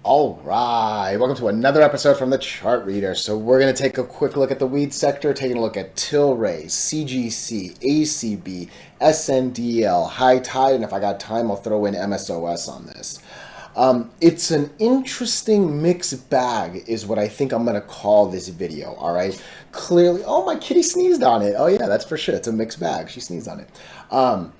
All right, welcome to another episode from the Chart Reader. So we're going to take a quick look at the weed sector, taking a look at Tilray, CGC, ACB, SNDL, HITI, and if I got time, I'll throw in MSOS on this. It's an interesting mixed bag is what I think I'm going to call this video, all right? Clearly, oh, my kitty sneezed on it. Oh, yeah, that's for sure. It's a mixed bag. She sneezed on it.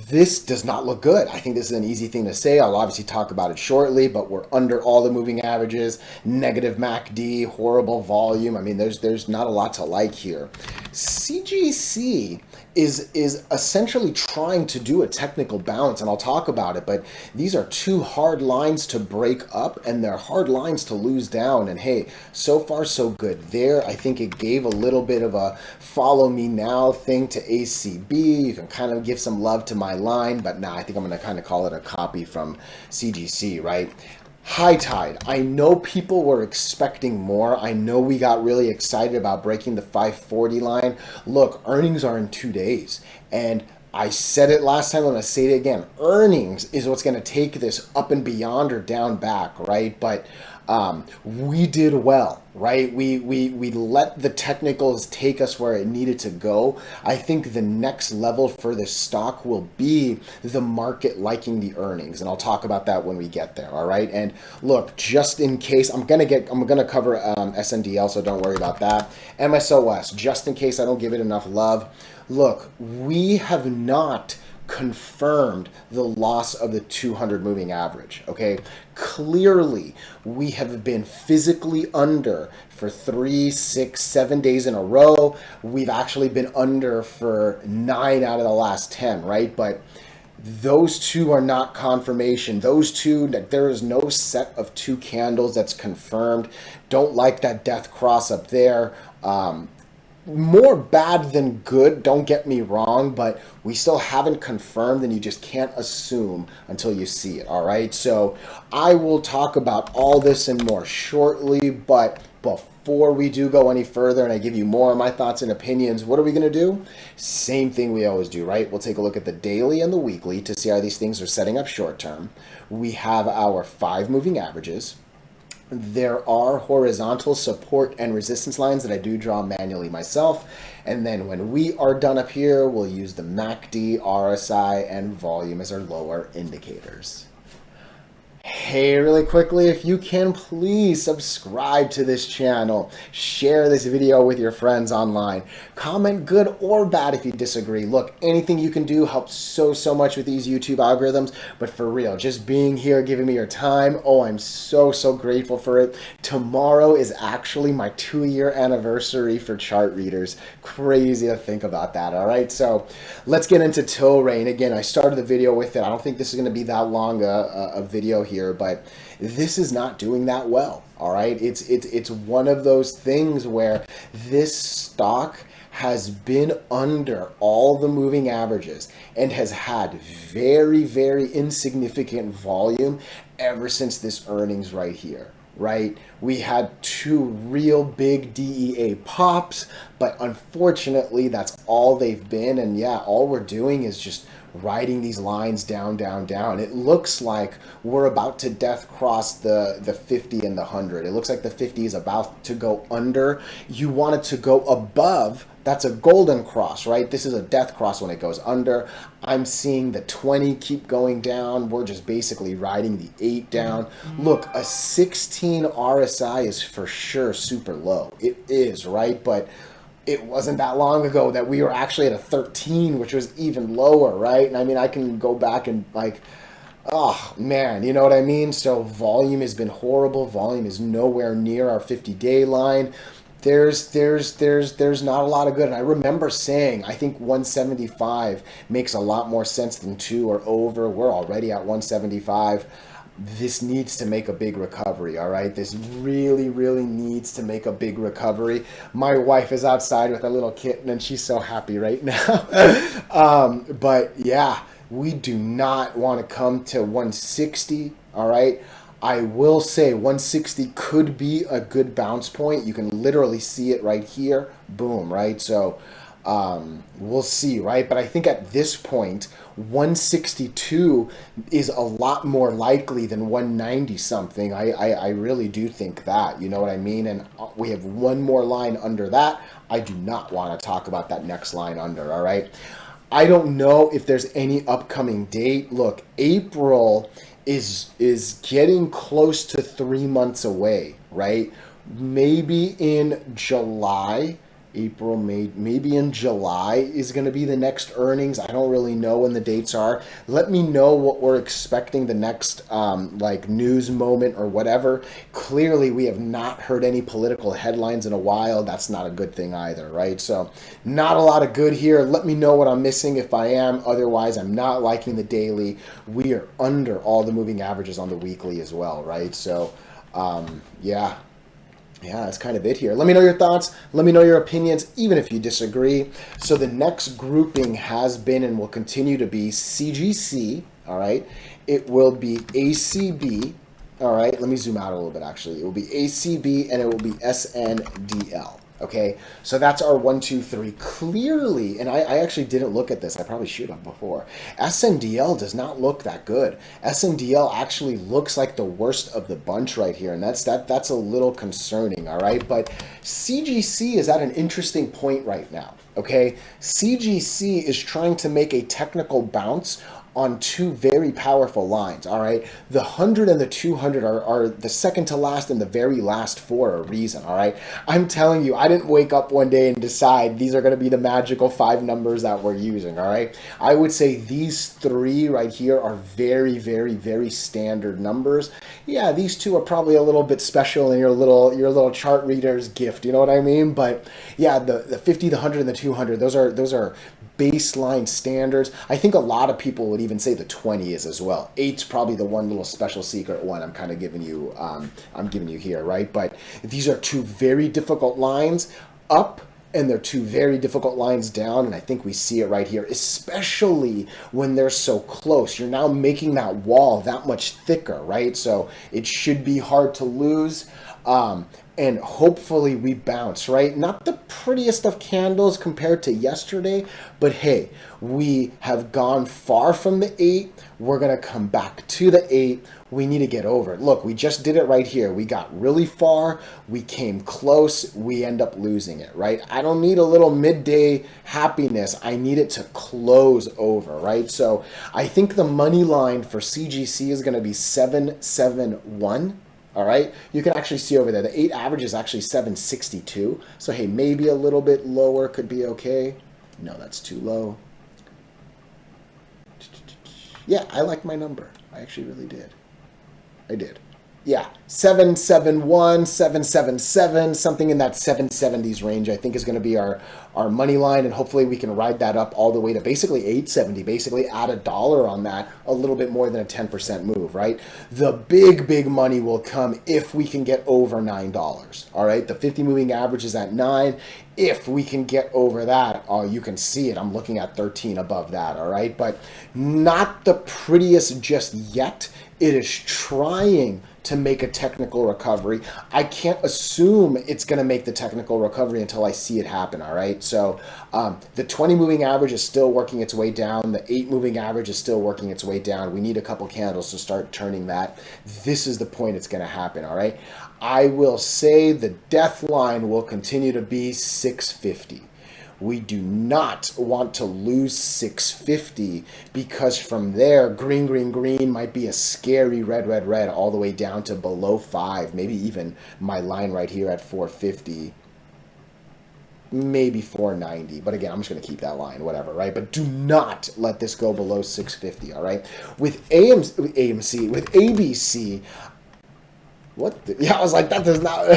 This does not look good. I think this is an easy thing to say. I'll obviously talk about it shortly, but we're under all the moving averages, negative MACD, horrible volume. I mean, there's not a lot to like here. CGC is essentially trying to do a technical bounce, and I'll talk about it, but these are two hard lines to break up, and they're hard lines to lose down, and hey, so far so good there. I think it gave a little bit of a follow me now thing to ACB. You can kind of give some love to my line, but nah, I think I'm going to kind of call it a copy from CGC, right? High tide. I know people were expecting more. I know we got really excited about breaking the 540 line. Look, earnings are in 2 days. And I said it last time, I'm going to say it again. Earnings is what's going to take this up and beyond or down back, right? But we did well, right? We let the technicals take us where it needed to go. I think the next level for this stock will be the market liking the earnings, and I'll talk about that when we get there. All right. And look, just in case, I'm gonna cover SNDL, so don't worry about that. MSOS, just in case I don't give it enough love. Look, we have not confirmed the loss of the 200 moving average. Okay, clearly we have been physically under for 3, 6, 7 days in a row. We've actually been under for 9 out of the last 10, right? But those two are not confirmation. Those two, there is no set of two candles that's confirmed. Don't like that death cross up there. More bad than good, don't get me wrong, but we still haven't confirmed, and you just can't assume until you see it, all right? So I will talk about all this and more shortly, but before we do go any further and I give you more of my thoughts and opinions, what are we going to do? Same thing we always do, right? We'll take a look at the daily and the weekly to see how these things are setting up short term. We have our 5 moving averages. There are horizontal support and resistance lines that I do draw manually myself. And then when we are done up here, we'll use the MACD, RSI, and volume as our lower indicators. Hey, really quickly, if you can please subscribe to this channel, share this video with your friends online, comment good or bad if you disagree. Look, anything you can do helps so much with these YouTube algorithms, but for real, just being here, giving me your time, oh, I'm so grateful for it. Tomorrow is actually my 2-year anniversary for chart readers. Crazy to think about that, all right? So let's get into Tilray, and again, I started the video with it. I don't think this is going to be that long a video here, but this is not doing that well, all right? It's one of those things where this stock has been under all the moving averages and has had very insignificant volume ever since this earnings right here, right? We had 2 real big DEA pops, but unfortunately that's all they've been, and yeah, all we're doing is just riding these lines down. It looks like we're about to death cross the 50 and the 100. It looks like the 50 is about to go under. You want it to go above. That's a golden cross, right? This is a death cross when it goes under. I'm seeing the 20 keep going down. We're just basically riding the 8 down. Look, a 16 RSI is for sure super low. It is, right? But it wasn't that long ago that we were actually at a 13, which was even lower, right? And I mean, I can go back and like, oh man, you know what I mean? So volume has been horrible. Volume is nowhere near our 50-day line. There's not a lot of good. And I remember saying, I think 175 makes a lot more sense than 2 or over. We're already at 175. This needs to make a big recovery, all right? This really needs to make a big recovery. My wife is outside with a little kitten, and she's so happy right now. But yeah, we do not want to come to 160, all right? I will say 160 could be a good bounce point. You can literally see it right here. Boom, right? So we'll see, right? But I think at this point, 162 is a lot more likely than 190 something. I really do think that, you know what I mean? And we have one more line under that. I do not want to talk about that next line under, all right? I don't know if there's any upcoming date. Look, April is getting close to 3 months away, right? Maybe in July, April, May, maybe in July is going to be the next earnings. I don't really know when the dates are. Let me know what we're expecting the next like news moment or whatever. Clearly, we have not heard any political headlines in a while. That's not a good thing either, right? So not a lot of good here. Let me know what I'm missing if I am. Otherwise, I'm not liking the daily. We are under all the moving averages on the weekly as well, right? So yeah. Yeah, that's kind of it here. Let me know your thoughts. Let me know your opinions, even if you disagree. So the next grouping has been and will continue to be CGC, all right? It will be ACB, all right? Let me zoom out a little bit, actually. It will be ACB and it will be SNDL. Okay, so that's our 1, 2, 3. Clearly, and I actually didn't look at this. I probably should have before. SNDL does not look that good. SNDL actually looks like the worst of the bunch right here, and that's a little concerning, all right? But CGC is at an interesting point right now, okay? CGC is trying to make a technical bounce on two very powerful lines, all right? The 100 and the 200 are the second to last and the very last for a reason, all right? I'm telling you, I didn't wake up one day and decide these are going to be the magical 5 numbers that we're using, all right? I would say these 3 right here are very, very, very standard numbers. Yeah, these 2 are probably a little bit special in your little chart reader's gift, you know what I mean? But yeah, the 50, the 100, and the 200, those are baseline standards. I think a lot of people would even say the 20 is as well. 8's probably the one little special secret one I'm kind of giving you. I'm giving you here, right? But these are 2 very difficult lines up, and they're 2 very difficult lines down, and I think we see it right here, especially when they're so close. You're now making that wall that much thicker, right? So it should be hard to lose. And hopefully we bounce, right? Not the prettiest of candles compared to yesterday, but hey, we have gone far from the 8. We're going to come back to the 8. We need to get over it. Look, we just did it right here. We got really far. We came close. We end up losing it, right? I don't need a little midday happiness. I need it to close over, right? So I think the money line for CGC is going to be 771. All right, you can actually see over there, the 8 average is actually 762. So, hey, maybe a little bit lower could be okay. No, that's too low. Yeah, I like my number. I actually really did. I did. Yeah, 771, 777, something in that 770s range, I think is going to be our money line, and hopefully we can ride that up all the way to basically 870, basically add $1 on that, a little bit more than a 10% move, right? The big money will come if we can get over $9, all right? The 50 moving average is at 9. If we can get over that, you can see it. I'm looking at 13 above that, all right? But not the prettiest just yet. It is trying to make a technical recovery. I can't assume it's going to make the technical recovery until I see it happen, all right? So the 20 moving average is still working its way down. The 8 moving average is still working its way down. We need a couple candles to start turning that. This is the point it's going to happen, all right? I will say the death line will continue to be 650. We do not want to lose 650 because from there, green might be a scary red all the way down to below 5, maybe even my line right here at 450, maybe 490. But again, I'm just going to keep that line, whatever, right? But do not let this go below 650, all right? With ABC, what? Yeah, I was like, that does not.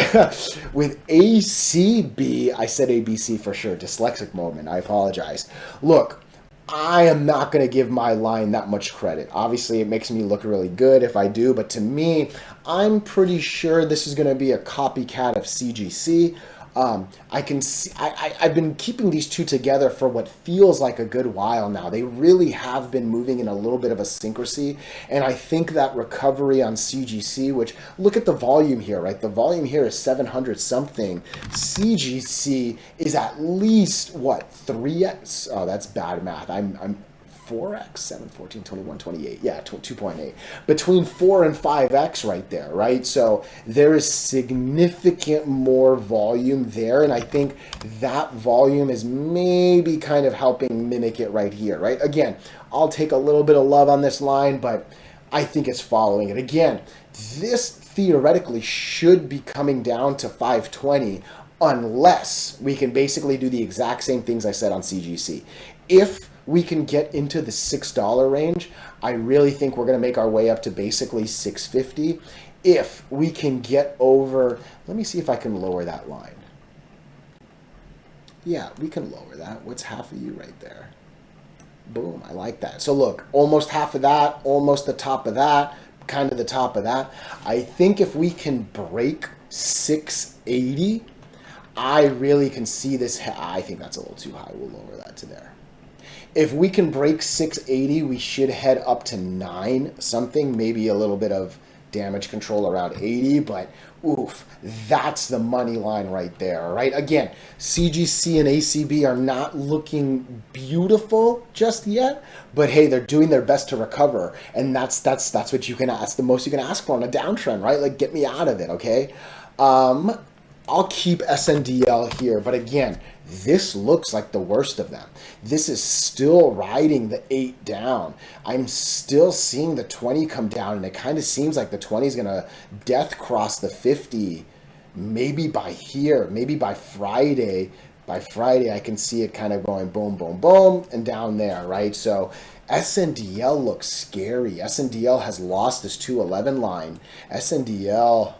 With ACB, I said ABC for sure. Dyslexic moment. I apologize. Look, I am not going to give my line that much credit. Obviously, it makes me look really good if I do, but to me, I'm pretty sure this is going to be a copycat of CGC. I can see, I've been keeping these 2 together for what feels like a good while now. They really have been moving in a little bit of a synchrony, and I think that recovery on CGC, which, look at the volume here, right? The volume here is 700 something. CGC is at least, what, 3x? Oh, that's bad math. I'm 4x, 7, 14, 21, 28. Yeah, 2.8. Between 4 and 5x right there, right? So there is significant more volume there. And I think that volume is maybe kind of helping mimic it right here, right? Again, I'll take a little bit of love on this line, but I think it's following it. Again, this theoretically should be coming down to 520 unless we can basically do the exact same things I said on CGC. If we can get into the $6 range, I really think we're going to make our way up to basically 650. If we can get over, let me see if I can lower that line. Yeah, we can lower that. What's half of you right there? Boom, I like that. So look, almost half of that, almost the top of that, kind of the top of that. I think if we can break 680, I really can see this. I think that's a little too high. We'll lower that to there. If we can break 680, we should head up to 9 something, maybe a little bit of damage control around 80, but oof, that's the money line right there, right? Again, CGC and ACB are not looking beautiful just yet, but hey, they're doing their best to recover, and that's what you can ask, the most you can ask for on a downtrend, right? Like, get me out of it, okay? I'll keep SNDL here, but again, this looks like the worst of them. This is still riding the 8 down. I'm still seeing the 20 come down, and it kind of seems like the 20 is going to death cross the 50, maybe by here, maybe by Friday. By Friday, I can see it kind of going boom, boom, boom, and down there, right? So SNDL looks scary. SNDL has lost this 211 line. SNDL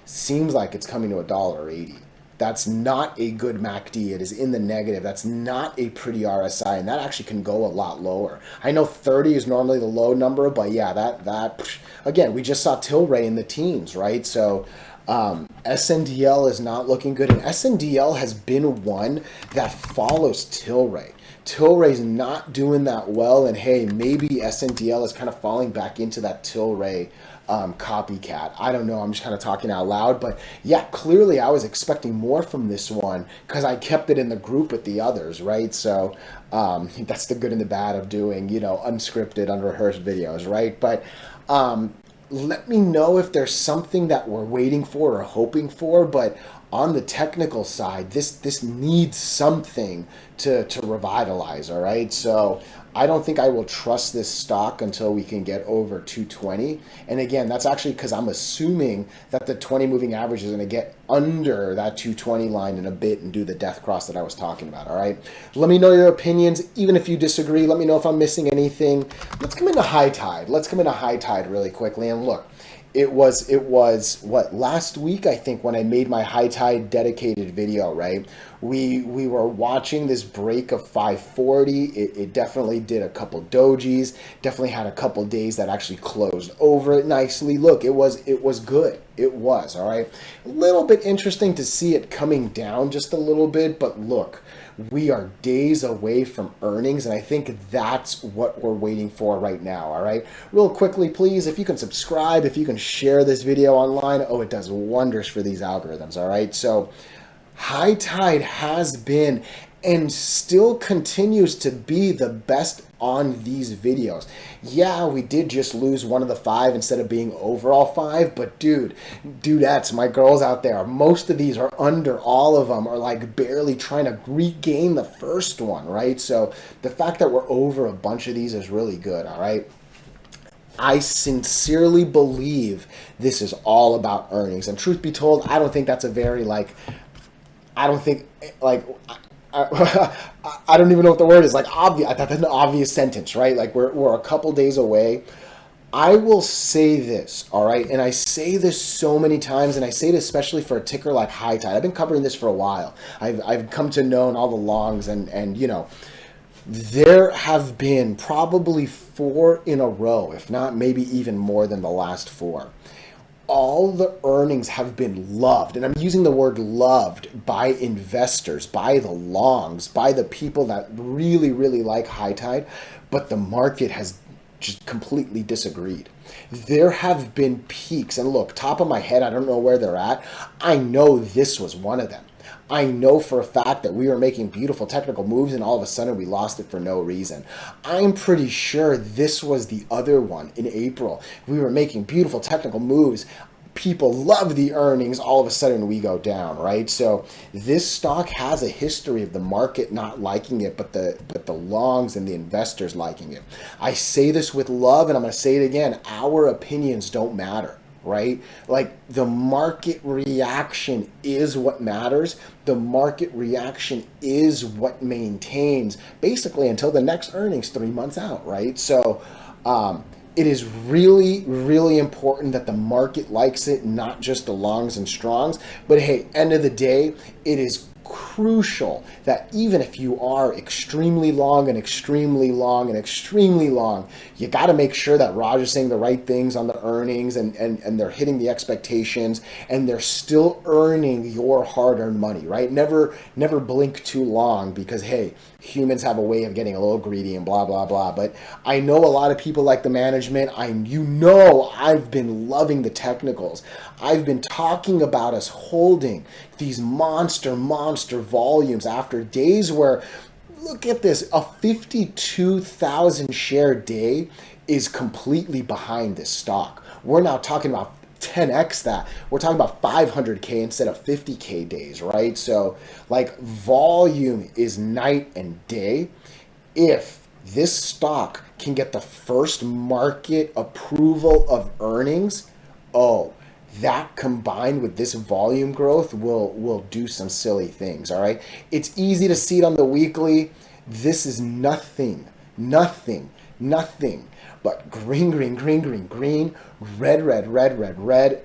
seems like it's coming to $1.80. That's not a good MACD. It is in the negative. That's not a pretty RSI, and that actually can go a lot lower. I know 30 is normally the low number, but yeah, that again, we just saw Tilray in the teens, right? So SNDL is not looking good, and SNDL has been one that follows Tilray. Tilray's not doing that well, and hey, maybe SNDL is kind of falling back into that Tilray copycat. I don't know. I'm just kind of talking out loud, but yeah, clearly I was expecting more from this one because I kept it in the group with the others, right? So that's the good and the bad of doing, you know, unscripted, unrehearsed videos, right? But let me know if there's something that we're waiting for or hoping for, but on the technical side, this needs something to revitalize, all right? So I don't think I will trust this stock until we can get over 220. And again, that's actually because I'm assuming that the 20 moving average is going to get under that 220 line in a bit and do the death cross that I was talking about, all right? Let me know your opinions. Even if you disagree, let me know if I'm missing anything. Let's come into high tide. Let's come into high tide really quickly. And look, it was what, last week, I think, when I made my high tide dedicated video, right? We were watching this break of 540. It definitely did a couple dojis, definitely had a couple days that actually closed over it nicely. Look, it was good. It was, all right? A little bit interesting to see it coming down just a little bit, but look, we are days away from earnings, and I think that's what we're waiting for right now, all right? Real quickly, please, if you can subscribe, if you can share this video online, oh, it does wonders for these algorithms, all right? So high tide has been and still continues to be the best on these videos. Yeah, we did just lose one of the 5 instead of being overall 5, but dudettes, my girls out there, most of these are under, all of them are like barely trying to regain the first one, right? So the fact that we're over a bunch of these is really good, all right? I sincerely believe this is all about earnings, and truth be told, I don't think that's a very I don't even know what the word is, like obvious. I thought that's an obvious sentence, right? Like we're a couple days away. I will say this, all right? And I say this so many times, and I say it especially for a ticker like High Tide. I've been covering this for a while. I've come to know all the longs, and you know, there have been probably 4 in a row, if not maybe even more than the last 4. All the earnings have been loved, and I'm using the word loved, by investors, by the longs, by the people that really, really like high tide, but the market has just completely disagreed. There have been peaks, and look, top of my head, I don't know where they're at. I know this was one of them. I know for a fact that we were making beautiful technical moves and all of a sudden we lost it for no reason. I'm pretty sure this was the other one in April. We were making beautiful technical moves. People love the earnings. All of a sudden we go down, right? So this stock has a history of the market not liking it, but the longs and the investors liking it. I say this with love, and I'm going to say it again. Our opinions don't matter. Right? Like the market reaction is what matters. The market reaction is what maintains basically until the next earnings 3 months out, right? So it is really, really important that the market likes it, not just the longs and strongs. But hey, end of the day, it is crucial that even if you are extremely long and extremely long and extremely long, you got to make sure that Raj is saying the right things on the earnings and they're hitting the expectations and they're still earning your hard-earned money, right? Never blink too long because, hey, humans have a way of getting a little greedy and blah, blah, blah. But I know a lot of people like the management. I've been loving the technicals. I've been talking about us holding these monster volumes after days where, look at this, a 52,000 share day is completely behind this stock. We're now talking about 10x that. We're talking about 500K instead of 50K days, right? So like volume is night and day. If this stock can get the first market approval of earnings, that combined with this volume growth will do some silly things, all right? It's easy to see it on the weekly. This is nothing but green, red,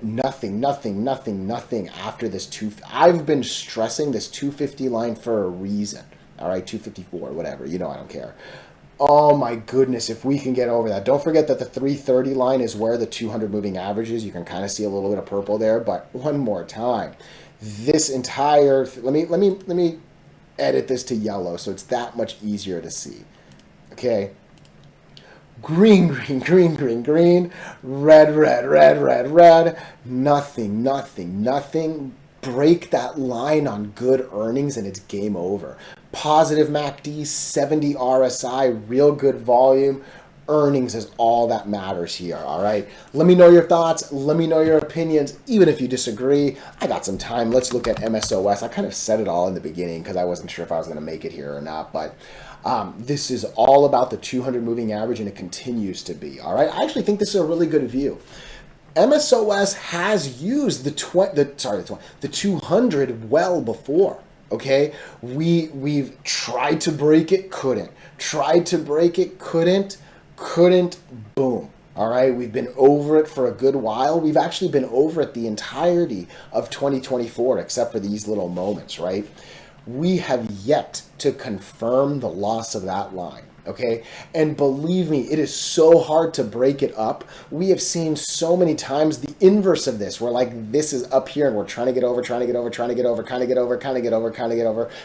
nothing after this I've been stressing this 250 line for a reason, all right? 254, whatever, I don't care. Oh my goodness, if we can get over that. Don't forget that the 330 line is where the 200 moving average is. You can kind of see a little bit of purple there, but one more time. This entire, let me edit this to yellow so it's that much easier to see. Okay. Green, red, nothing. Break that line on good earnings and it's game over. Positive MACD, 70 RSI, real good volume. Earnings is all that matters here, all right? Let me know your thoughts. Let me know your opinions. Even if you disagree, I got some time. Let's look at MSOS. I kind of said it all in the beginning because I wasn't sure if I was going to make it here or not, but this is all about the 200 moving average and it continues to be, all right? I actually think this is a really good view. MSOS has used the 200 well before. Okay, we've tried to break it, couldn't. Tried to break it, couldn't. Boom. All right, we've been over it for a good while. We've actually been over it the entirety of 2024, except for these little moments, right? We have yet to confirm the loss of that line. Okay, and believe me, it is so hard to break it up. We have seen so many times the inverse of this, where like this is up here and we're trying to get over,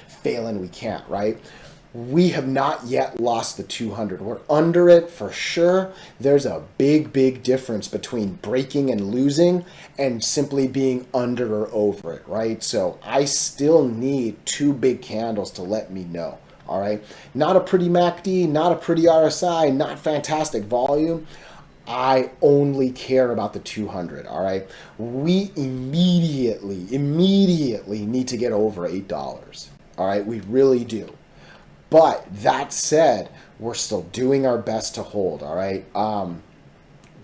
failing, we can't, right? We have not yet lost the 200. We're under it for sure. There's a big difference between breaking and losing and simply being under or over it, right? So I still need 2 big candles to let me know. All right, not a pretty MACD, not a pretty RSI, not fantastic volume. I only care about the 200, all right? We immediately need to get over $8, all right? We really do. But that said, we're still doing our best to hold, all right?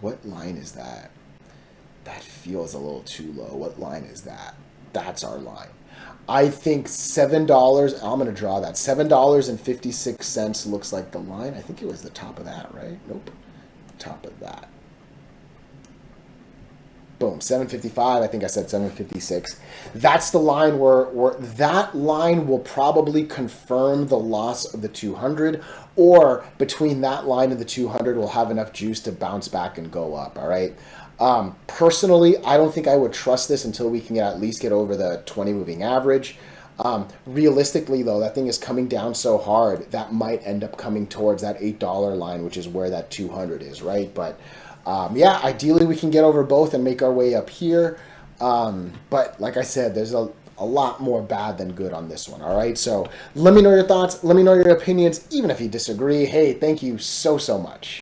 What line is that? That feels a little too low. What line is that? That's our line. I think $7, I'm going to draw that. $7.56 looks like the line. I think it was the top of that, right? Nope. Top of that. Boom, 755. I think I said 756. That's the line where that line will probably confirm the loss of the 200, or between that line and the 200, we'll have enough juice to bounce back and go up, all right? Personally, I don't think I would trust this until we can at least get over the 20 moving average. Realistically, though, that thing is coming down so hard that might end up coming towards that $8 line, which is where that 200 is, right? But yeah, ideally we can get over both and make our way up here. But like I said, there's a lot more bad than good on this one, all right? So let me know your thoughts. Let me know your opinions, even if you disagree. Hey, thank you so much.